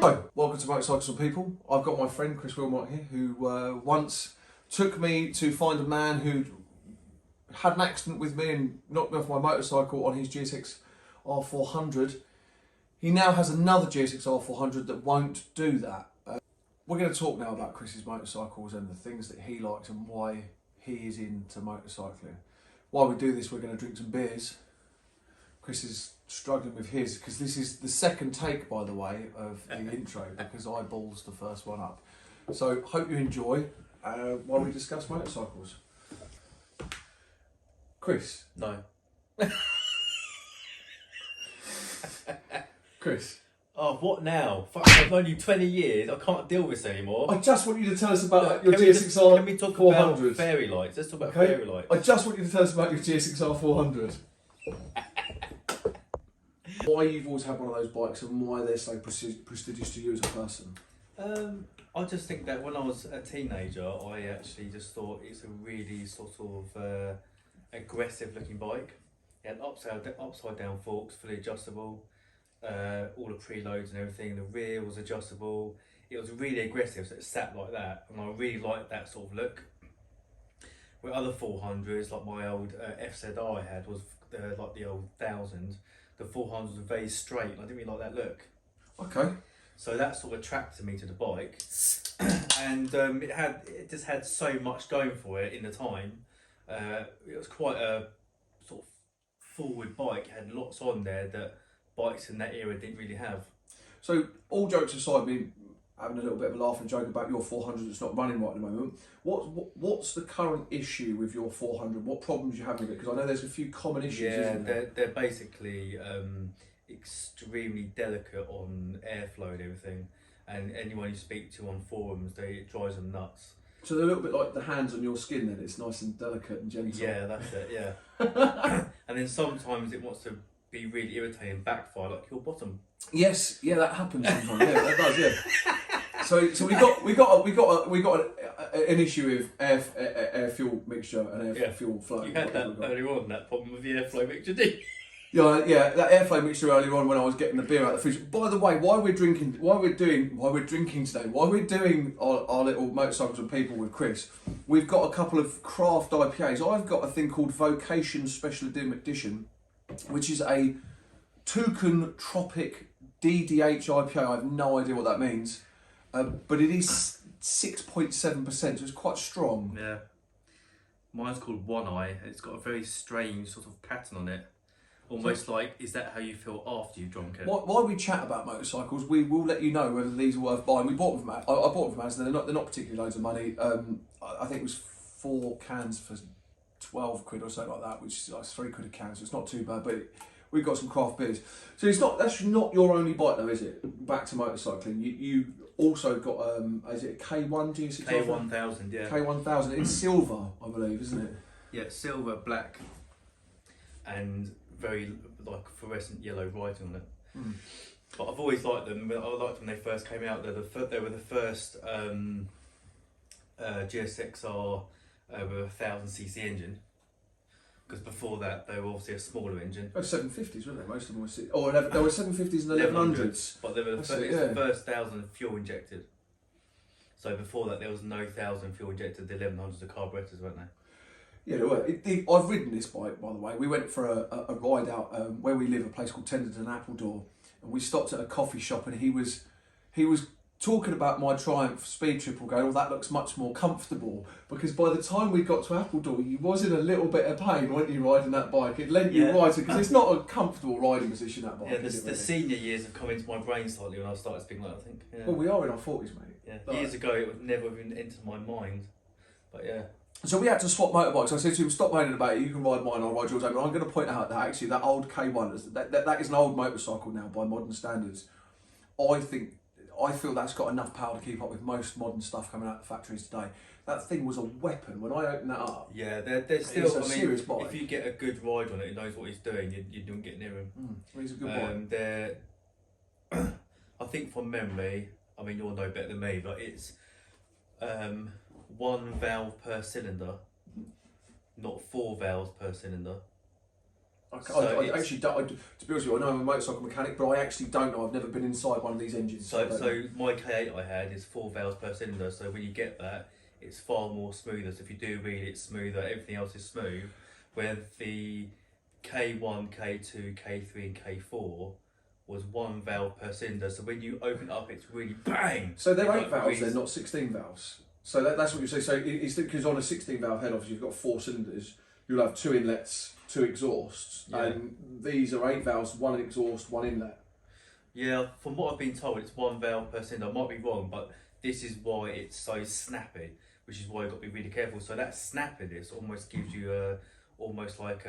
Hello, welcome to Motorcycles and People. I've got my friend Chris Wilmot here, who once took me to find a man who had an accident with me and knocked me off my motorcycle on his GSX R400. He now has another GSX R400 that won't do that. We're going to talk now about Chris's motorcycles and the things that he likes and why he is into motorcycling. While we do this, we're going to drink some beers. Chris is struggling with his, because this is the second take, by the way, of the intro, because I balls the first one up. So, hope you enjoy while we discuss motorcycles. Chris? No. Chris? Oh, what now? Fuck, I've known you 20 years, I can't deal with this anymore. I just want you to tell us about your GSX-R400. Can we talk about fairy lights? Let's talk about fairy lights. I just want you to tell us about your GSX-R400. Why you've always had one of those bikes and why they're so prestigious to you as a person. I just think that when I was a teenager, I actually just thought it's a really sort of aggressive looking bike. It had upside down forks, fully adjustable, all the preloads and everything. The rear was adjustable. It was really aggressive, so it sat like that, and I really liked that sort of look. With other 400s, like my old FZR I had was like the old 1000. The 400s were very straight, and I didn't really like that look. Okay. So that sort of attracted me to the bike, and it just had so much going for it in the time. It was quite a sort of forward bike. It had lots on there that bikes in that era didn't really have. So, all jokes aside, me having a little bit of a laugh and joke about your 400 that's not running right at the moment. What's the current issue with your 400? What problems you have with it? Because I know there's a few common issues. Yeah, isn't there? they're basically extremely delicate on airflow and everything. And anyone you speak to on forums, it drives them nuts. So they're a little bit like the hands on your skin then, it's nice and delicate and gentle. Yeah, that's it, yeah. And then sometimes it wants to be really irritating, backfire, like your bottom. Yes, yeah, that happens sometimes. Yeah, that does, yeah. So we got an issue with air fuel mixture and air fuel flow. You had that earlier on, that problem with the airflow mixture, didn't you? Yeah, that airflow mixture earlier on when I was getting the beer out of the fridge. By the way, while we're doing our little motorcycles and people with Chris, we've got a couple of craft IPAs. I've got a thing called Vocation Special Edition, which is a Toucan Tropic DDH IPA. I have no idea what that means, but it is 6.7%, so it's quite strong. Yeah. Mine's called One Eye, and it's got a very strange sort of pattern on it. Almost like, is that how you feel after you've drunk it? While we chat about motorcycles, we will let you know whether these are worth buying. We bought them from I bought them from Asda. They're not particularly loads of money. I think it was 4 cans for 12 quid or something like that, which is like 3 quid a can, so it's not too bad. But we've got some craft beers. So that's not your only bike though, is it? Back to motorcycling. You also got is it a K1 GSX? K1000, yeah. K1000 in silver, I believe, isn't it? Yeah, silver, black, and very like fluorescent yellow writing on it. Mm. But I've always liked them. I liked them when they first came out. They were the first GSX-R with a 1000cc engine. Because before that, they were obviously a smaller engine. Oh, 750s, weren't they? Most of them were there were 750s and 1100s. But they were the first 1000 fuel injected. So before that, there was no 1000 fuel injected. The 1100s are carburetors, weren't they? Yeah, I've ridden this bike, by the way. We went for a ride out where we live, a place called Tenderton Appledore, and we stopped at a coffee shop, and he was talking about my Triumph Speed Triple, going, "Oh, that looks much more comfortable." Because by the time we got to Appledore, you was in a little bit of pain, weren't you, riding that bike? It lent you right, because it's not a comfortable riding position, that bike. Yeah, the senior years have come into my brain slightly when I started speaking like that, I think. Yeah. Well, we are in our 40s, mate. Yeah, years ago it would never have even entered my mind, but yeah. So we had to swap motorbikes. I said to him, "Stop moaning about it. You can ride mine. I'll ride yours." But I'm going to point out that actually that old K1, that is an old motorcycle now by modern standards. I feel that's got enough power to keep up with most modern stuff coming out of the factories today. That thing was a weapon. When I opened that up, yeah, there's still a serious bike. If you get a good ride on it, it knows what he's doing. You don't get near him. He's a good bike. I think from memory, I mean you'll know better than me, but it's 1 valve per cylinder, not 4 valves per cylinder. I actually don't. To be honest with you, I know I'm a motorcycle mechanic, but I actually don't know. I've never been inside one of these engines. So my K8 I had is 4 valves per cylinder. So when you get that, it's far more smoother. So if you do wheel, it's smoother. Everything else is smooth. Where the K1, K2, K3, and K4 was 1 valve per cylinder. So when you open it up, it's really bang. So they're 8 valves. They're not 16 valves. So that's what you say. So it's because on a 16 valve head, obviously you've got 4 cylinders. You'll have 2 inlets, 2 exhausts, and these are 8 valves, 1 exhaust, 1 inlet. Yeah, from what I've been told, it's 1 valve per cylinder. I might be wrong, but this is why it's so snappy, which is why you've got to be really careful. So that snappiness almost gives you almost like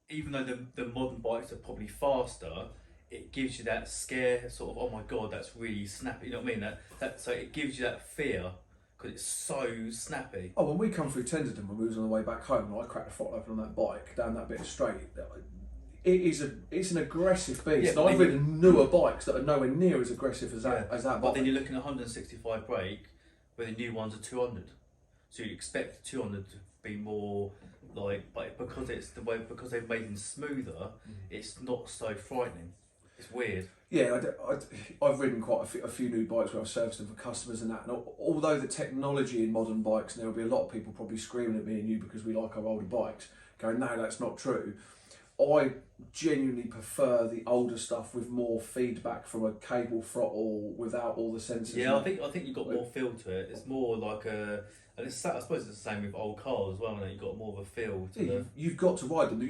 even though the modern bikes are probably faster, it gives you that scare sort of, oh my god, that's really snappy. You know what I mean? So it gives you that fear. Because it's so snappy. Oh, when we come through Tenterden, when we was on the way back home, and I cracked the throttle open on that bike down that bit of straight. It's an aggressive beast. Yeah, I've ridden newer bikes that are nowhere near as aggressive as that bike. But then you're looking at 165 brake, where the new ones are 200. So you'd expect 200 to be more like, but because they've made them smoother, it's not so frightening. It's weird. Yeah, I've ridden quite a few new bikes where I've serviced them for customers and that. And although the technology in modern bikes, and there'll be a lot of people probably screaming at me and you because we like our older bikes, going, no, that's not true. I genuinely prefer the older stuff with more feedback from a cable throttle without all the sensors. Yeah, I think you've got more feel to it. It's more like and it's, I suppose it's the same with old cars as well. You've got more of a feel to You've got to ride them.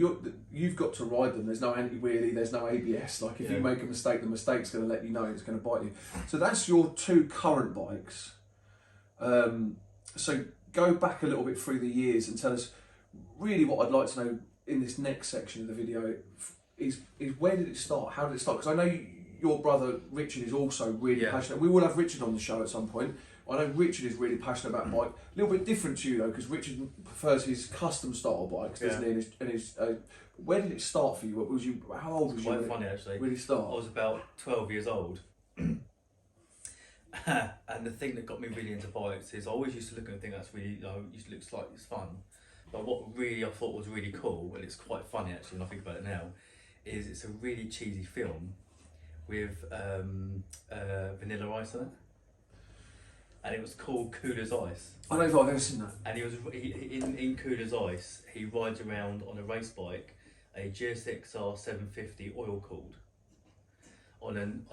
You've got to ride them. There's no anti-wheelie. There's no ABS. Like if you make a mistake, the mistake's going to let you know. It's going to bite you. So that's your 2 current bikes. So go back a little bit through the years and tell us really what I'd like to know in this next section of the video is where did it start? How did it start? Because I know your brother Richard is also really passionate. We will have Richard on the show at some point. I know Richard is really passionate about bike. A little bit different to you though, because Richard prefers his custom style bikes, doesn't he? And his where did it start for you? What was you? How old was you? Quite funny actually. Really start? I was about 12 years old. And the thing that got me really into bikes is I always used to look at a thing that's really, used to look like it's fun. But what really I thought was really cool, and it's quite funny actually when I think about it now, is it's a really cheesy film with Vanilla Ice on it. And it was called Cool as Ice. I don't know if I've ever seen that. And in Cool as Ice, he rides around on a race bike, a GSXR 750 oil cooled, on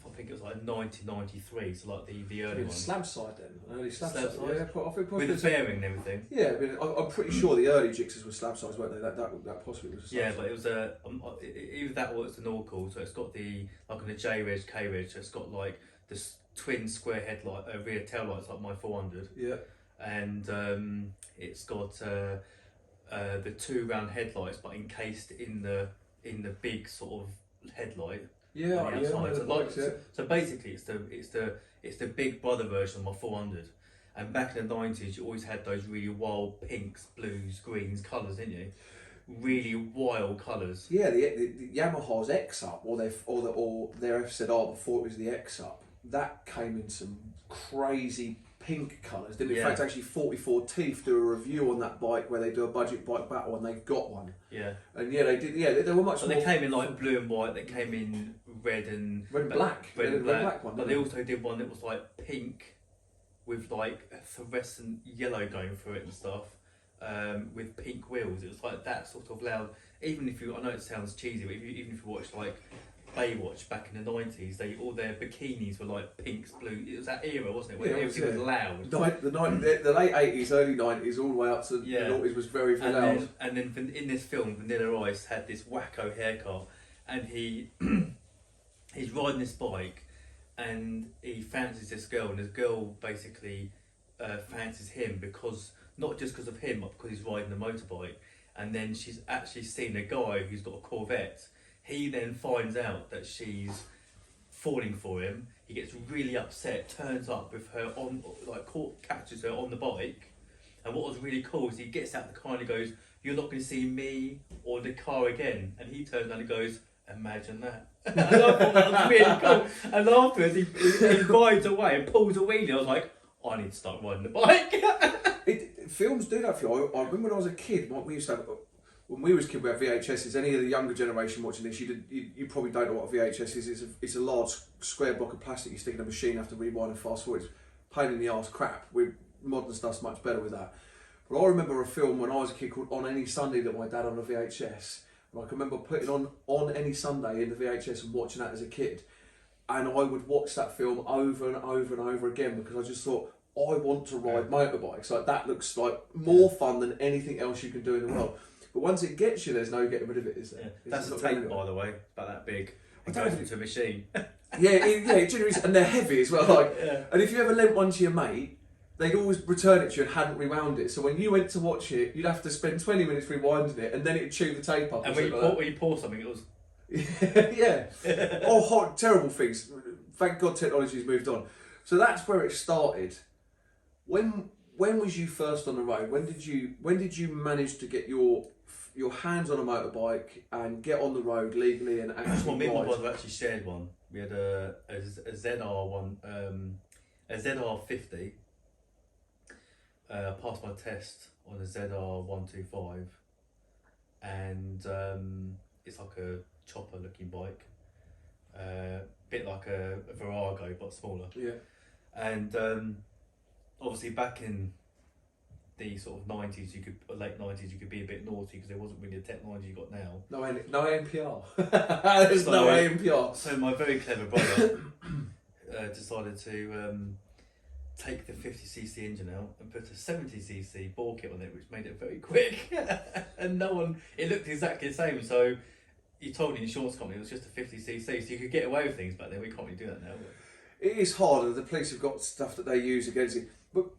I think it was like 1993, so like the early one. Slab side then, early slab side. Yeah, probably with the fairing and everything. Yeah, I mean, I'm pretty sure the early Gixxers were slab sides, weren't they? That possibly was a slab side. But it was either that or it's an oil cooled, so it's got the like on the J Reg, K Reg, so it's got like this twin square headlight, rear tail lights like my 400. Yeah. And it's got the 2 round headlights, but encased in the big sort of headlight. Yeah, so basically, it's the big brother version of my 400. And back in the 90s, you always had those really wild pinks, blues, greens colours, didn't you? Really wild colours. Yeah, the Yamaha's X Up or their FZR before it was the X Up. That came in some crazy pink colours, didn't it? In fact, actually 44 Teeth do a review on that bike where they do a budget bike battle and they've got one. Yeah. And they did, they were much more... They came in like blue and white, they came in red and black. Red and black one, but they also did one that was like pink with like a fluorescent yellow going through it and stuff, with pink wheels. It was like that sort of loud. Even if I know it sounds cheesy, but even if you watch like Baywatch back in the 90s, all their bikinis were like pinks, blue. It was that era, wasn't it? Where everything was loud. The late 80s, early 90s, all the way up to the 90s was very loud. And then in this film, Vanilla Ice had this wacko haircut, and he's riding this bike, and he fancies this girl, and this girl basically fancies him not just because of him, but because he's riding a motorbike. And then she's actually seen a guy who's got a Corvette. He then finds out that she's falling for him. He gets really upset, turns up with her on, catches her on the bike. And what was really cool is he gets out the car and he goes, "You're not going to see me or the car again." And he turns around and goes, "Imagine that." And I thought that was really cool. And afterwards he rides away and pulls a wheelie. I was like, I need to start riding the bike. Films do that for you. I remember when I was a kid, we used to have when we was kids, we had VHSs. Any of the younger generation watching this, you probably don't know what a VHS is. It's a large square block of plastic you stick in a machine, have to rewind and fast forward. It's pain in the arse crap. Modern stuff's much better with that. But I remember a film when I was a kid called On Any Sunday that my dad on a VHS. And I can remember putting on Any Sunday in the VHS and watching that as a kid. And I would watch that film over and over and over again because I just thought, I want to ride motorbikes. Like, that looks like more fun than anything else you can do in the world. But once it gets you, there's no getting rid of it, is there? Yeah. That's a tape, by the way, about that big. It I goes don't into a machine. it generally is, and they're heavy as well. Like, and if you ever lent one to your mate, they'd always return it to you and hadn't rewound it. So when you went to watch it, you'd have to spend 20 minutes rewinding it, and then it'd chew the tape up. And when you pour something, it was. Yeah. Terrible things. Thank God technology's moved on. So that's where it started. When was you first on the road? When did you manage to get your hands on a motorbike and get on the road legally and actually Well, me and my ride? brother actually shared one. We had a ZR one, a ZR50. Passed my test on a ZR125, and it's like a chopper looking bike, bit like a Virago but smaller. Yeah. And obviously back in the sort of 90s, late 90s, you could be a bit naughty because there wasn't really the technology you got now. No ANPR. There's no ANPR. So my very clever brother decided to take the 50cc engine out and put a 70cc ball kit on it, which made it very quick. And it looked exactly the same. So you told the insurance company it was just a 50cc, so you could get away with things back then. We can't really do that now. It is harder. The police have got stuff that they use against it, but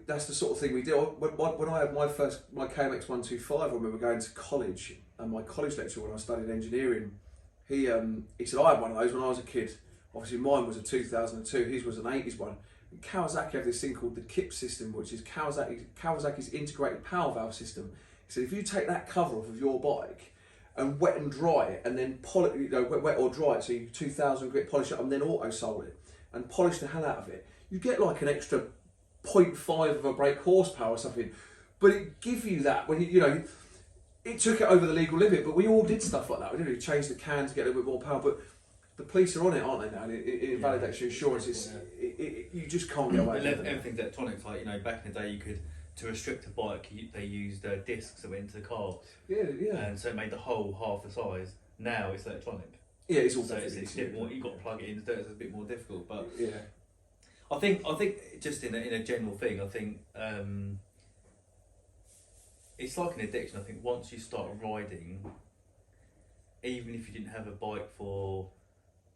that's the sort of thing we do. When I had my KMX 125, I remember going to college, and my college lecturer when I studied engineering, he said I had one of those when I was a kid. Obviously mine was a 2002, his was an 80s one. And Kawasaki have this thing called the KIP system, which is Kawasaki's integrated power valve system. He said if you take that cover off of your bike and wet and dry it, and then polish, wet or dry it, so you 2000 grit polish it, and then auto sole it, and polish the hell out of it, you get like an extra 0.5 of a brake horsepower or something. But it give you that when it took it over the legal limit. But we all did stuff like that. We didn't really change the can to get a little bit more power, but the police are on it, aren't they now? And it invalidates your insurance. You just can't get away with it. Everything's electronic. Like back in the day, to restrict a bike, they used discs that went into the car. Yeah. And so it made the hole half the size. Now it's electronic. Yeah, it's all. So it's a bit more. You got to plug it in. So it's a bit more difficult. But yeah, I think just in a general thing, I think it's like an addiction. I think once you start riding, even if you didn't have a bike for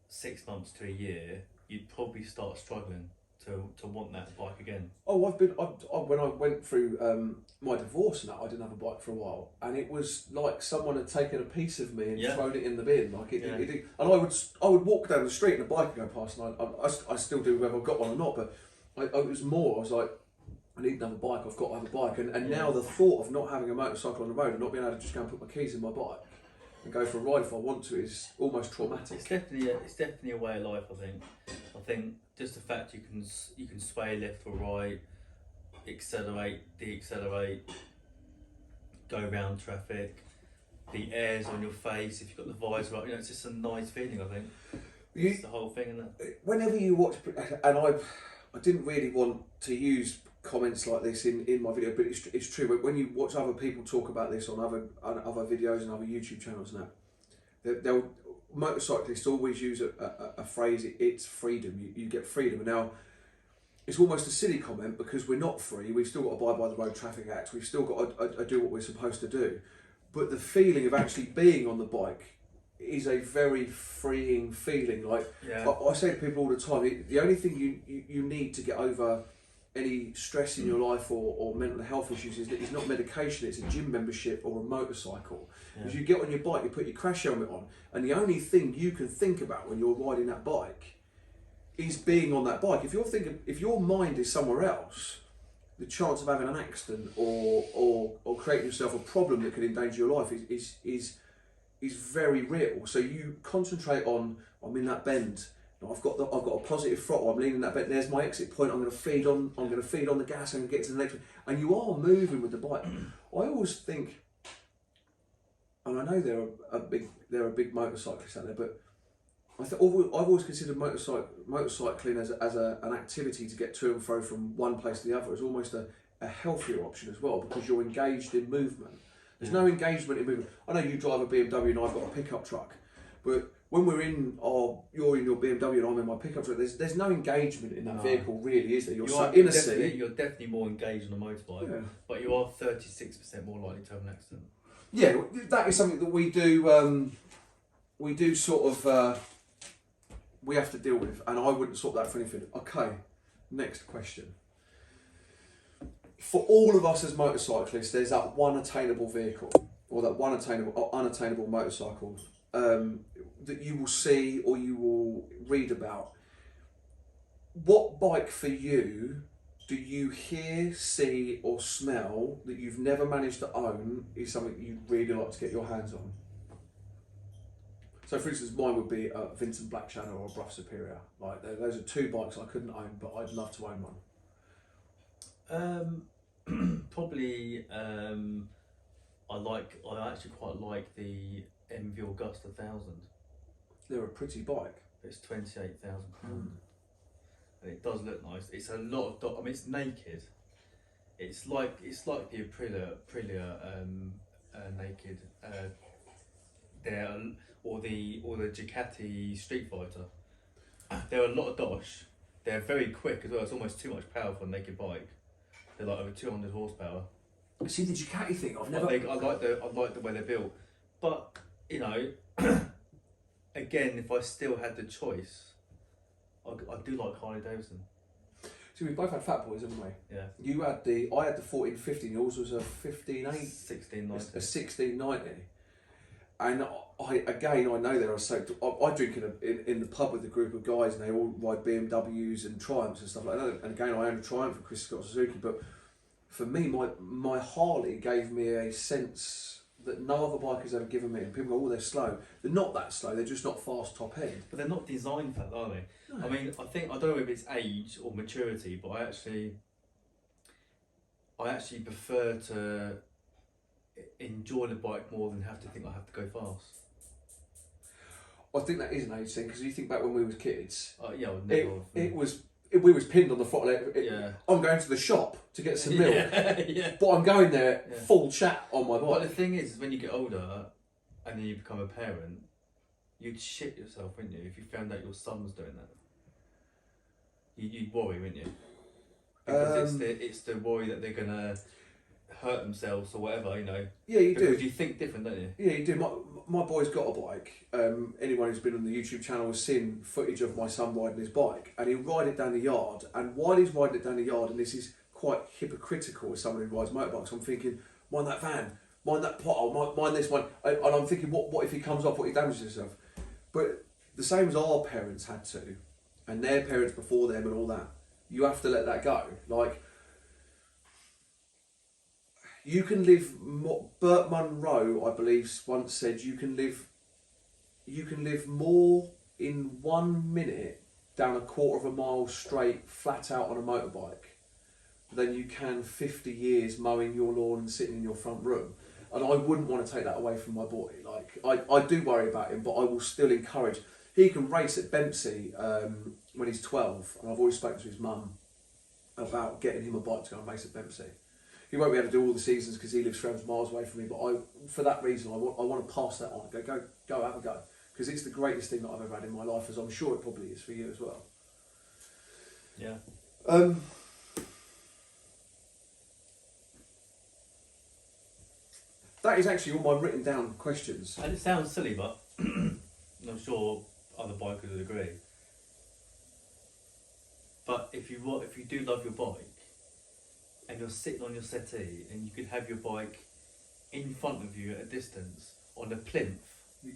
6 months to a year, you'd probably start struggling to want that bike again. Oh, when I went through my divorce and that, I didn't have a bike for a while, and it was like someone had taken a piece of me and thrown it in the bin. Like and I would walk down the street and a bike would go past, and I still do whether I've got one or not. But it was more. I was like, I need to have a bike. I've got to have a bike. And now the thought of not having a motorcycle on the road and not being able to just go and put my keys in my bike and go for a ride if I want to is almost traumatic. It's definitely a way of life. I think just the fact you can sway left or right, accelerate, decelerate, go around traffic, the air's on your face if you've got the visor up. It's just a nice feeling. I think it's the whole thing, isn't it? Whenever you watch, and I didn't really want to use comments like this in my video, but it's true. But when you watch other people talk about this on other videos and other YouTube channels now, they'll motorcyclists always use a phrase. It's freedom. You get freedom. And now it's almost a silly comment because we're not free. We've still got to abide by the Road Traffic Act. We've still got to do what we're supposed to do. But the feeling of actually being on the bike is a very freeing feeling. Like I say to people all the time, the only thing you need to get over any stress in your life or mental health issues is not medication, it's a gym membership or a motorcycle. Because you get on your bike, you put your crash helmet on, and the only thing you can think about when you're riding that bike is being on that bike. If your mind is somewhere else, the chance of having an accident or creating yourself a problem that could endanger your life is very real. So you concentrate on, I'm in that bend. I've got a positive throttle. I'm leaning that bit. There's my exit point. I'm going to feed on the gas and get to the next one. And you are moving with the bike. I always think and I know there are big motorcyclists out there, but I've always considered motorcycling as an activity to get to and fro from one place to the other as almost a healthier option as well, because you're engaged in movement. There's no engagement in movement. I know you drive a BMW and I've got a pickup truck, but when you're in your BMW and I'm in my pickup truck, there's no engagement in that vehicle really, is there? You're in a seat. You're definitely more engaged on a motorbike, but you are 36% more likely to have an accident. Yeah, that is something that we do. We do sort of. We have to deal with, and I wouldn't swap that for anything. Okay, next question. For all of us as motorcyclists, there's that one attainable vehicle, or that one unattainable motorcycle that you will see or you will read about. What bike for you do you hear, see, or smell that you've never managed to own is something you'd really like to get your hands on? So, for instance, mine would be a Vincent Black Shadow or a Bruff Superior. Like, those are two bikes I couldn't own, but I'd love to own one. Probably, I actually quite like the MV Augusta 1000. They're a pretty bike. It's £28,000, and it does look nice. It's a lot of. I mean, it's naked. It's like the Aprilia naked. Or the Ducati Street Fighter. They're a lot of dosh. They're very quick as well. It's almost too much power for a naked bike. They're like over 200 horsepower. See the Ducati thing? I like the way they're built, but you know, again, if I still had the choice, I do like Harley Davidson. See, we both had Fat Boys, haven't we? Yeah. I had the 1450. Yours was a 1580. 1690. A 1690. And I know there are I drink in the pub with a group of guys, and they all ride BMWs and Triumphs and stuff like that. And again, I own a Triumph and Chris has got a Suzuki. But for me, my Harley gave me a sense that no other bike has ever given me. And people go, oh, they're slow. They're not that slow. They're just not fast top end. But they're not designed for that, are they? No. I mean, I don't know if it's age or maturity, but I actually prefer to enjoy the bike more than have to think I have to go fast. I think that is an age thing, because you think back when we was kids. Yeah, we was pinned on the throttle. I'm going to the shop to get some milk, but I'm going there full chat on my bike. But the thing is, when you get older and then you become a parent, you'd shit yourself, wouldn't you, if you found out your son was doing that? You'd worry, wouldn't you? Because it's the worry that they're gonna hurt themselves or whatever, you know. Yeah, you do. Because you think different, don't you? Yeah, you do. My boy's got a bike. Anyone who's been on the YouTube channel has seen footage of my son riding his bike, and he'll ride it down the yard. And while he's riding it down the yard, and this is quite hypocritical as someone who rides motorbikes, I'm thinking, mind that van, mind that pothole, mind this one. And I'm thinking, what if he comes off, what if he damages himself? But the same as our parents had to, and their parents before them and all that, you have to let that go. Like, you can live. Burt Munro, I believe, once said you can live more in 1 minute down a quarter of a mile straight, flat out on a motorbike, than you can 50 years mowing your lawn and sitting in your front room. And I wouldn't want to take that away from my boy. Like, I do worry about him, but I will still encourage. He can race at Bempsey when he's 12, and I've always spoken to his mum about getting him a bike to go and race at Bempsey. He won't be able to do all the seasons because he lives 300 miles away from me, but for that reason, I want to pass that on. Go have a go, because it's the greatest thing that I've ever had in my life, as I'm sure it probably is for you as well. Yeah. That is actually all my written down questions. And it sounds silly, but I'm sure other bikers would agree. But if you do love your bike, and you're sitting on your settee, and you could have your bike in front of you at a distance on a plinth,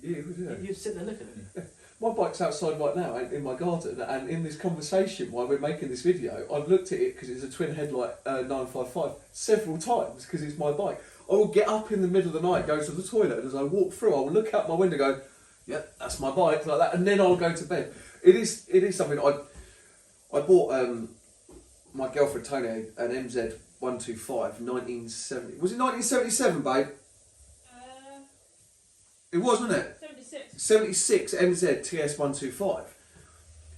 you'd sit there looking at it. Yeah. My bike's outside right now in my garden, and in this conversation while we're making this video, I've looked at it because it's a twin headlight 955 several times because it's my bike. I will get up in the middle of the night, go to the toilet, and as I walk through, I will look out my window and go, yep, that's my bike, like that, and then I'll go to bed. It is something I bought my girlfriend Tony an MZ 125 1970. Was it 1977, babe? It was, wasn't it? 76 MZ TS125.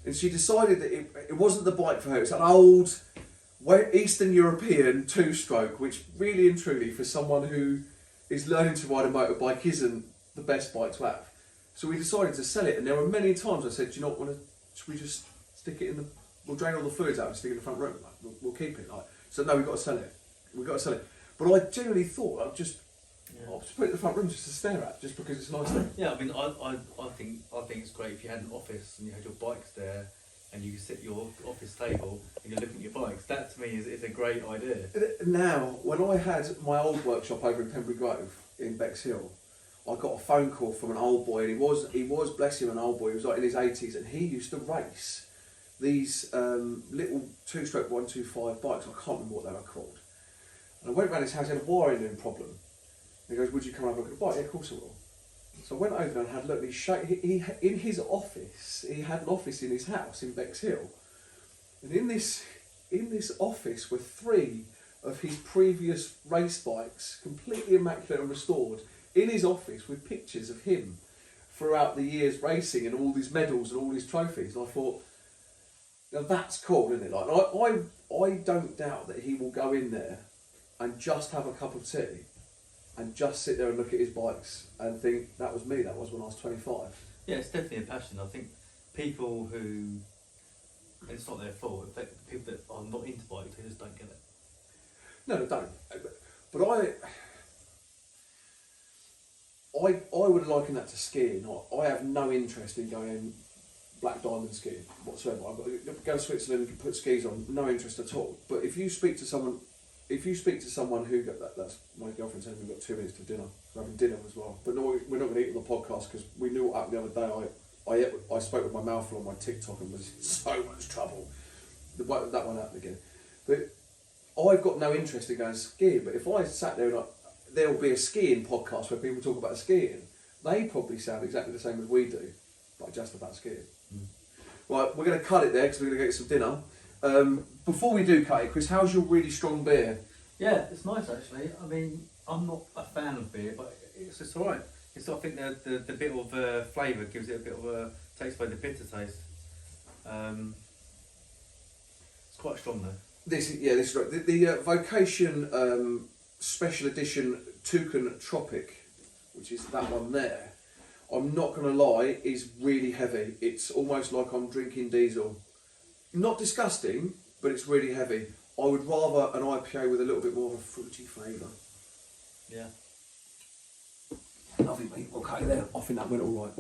And she decided that it wasn't the bike for her. It's an old Eastern European two-stroke, which really and truly for someone who is learning to ride a motorbike isn't the best bike to have. So we decided to sell it, and there were many times I said, do you not want to, should we just stick it in we'll drain all the fluids out and stick it in the front room, like, we'll keep it. Like, so no, we've got to sell it. But I generally thought I'll just put it in the front room just to stare at, just because it's a nice thing. Yeah, I mean, I think it's great if you had an office and you had your bikes there, and you could sit at your office table and you're looking at your bikes. That to me is a great idea. Now, when I had my old workshop over in Pembury Grove in Bexhill, I got a phone call from an old boy, and he was bless him, an old boy. He was like in his 80s, and he used to race these little two-stroke 125 bikes. I can't remember what they were called. And I went round his house, he had a wiring loom problem. And he goes, would you come over and look at the bike? Yeah, of course I will. So I went over there and had a look. He in his office, he had an office in his house in Bexhill. And in this office were 3 of his previous race bikes, completely immaculate and restored, in his office with pictures of him throughout the years racing and all these medals and all these trophies. And I thought, now that's cool, isn't it? Like, I don't doubt that he will go in there and just have a cup of tea and just sit there and look at his bikes and think, that was me, that was when I was 25. Yeah, it's definitely a passion. I think people who, and it's not their fault, people that are not into bikes, they just don't get it. No, they don't. But I would liken that to skiing. I have no interest in going black diamond skiing whatsoever. I've got to go to Switzerland and put skis on, no interest at all. But if you speak to someone who that's my girlfriend said we've got 2 minutes to dinner. We're having dinner as well. But no, we're not going to eat on the podcast because we knew what happened the other day. I spoke with my mouth full on my TikTok and was in so much trouble. That one happened again. But I've got no interest in going skiing. But if I sat there and there will be a skiing podcast where people talk about skiing, they probably sound exactly the same as we do, but just about skiing. Right, we're going to cut it there because we're going to get some dinner. Before we do cut it, Chris, how's your really strong beer? Yeah, it's nice actually. I mean, I'm not a fan of beer, but it's just alright. I think the bit of flavour gives it a bit of a taste, by the bitter taste. It's quite strong though. This is right. The Vocation Special Edition Toucan Tropic, which is that one there, I'm not going to lie, is really heavy. It's almost like I'm drinking diesel. Not disgusting, but it's really heavy. I would rather an IPA with a little bit more of a fruity flavour. Yeah. Lovely, mate. Okay, there. I think that went all right.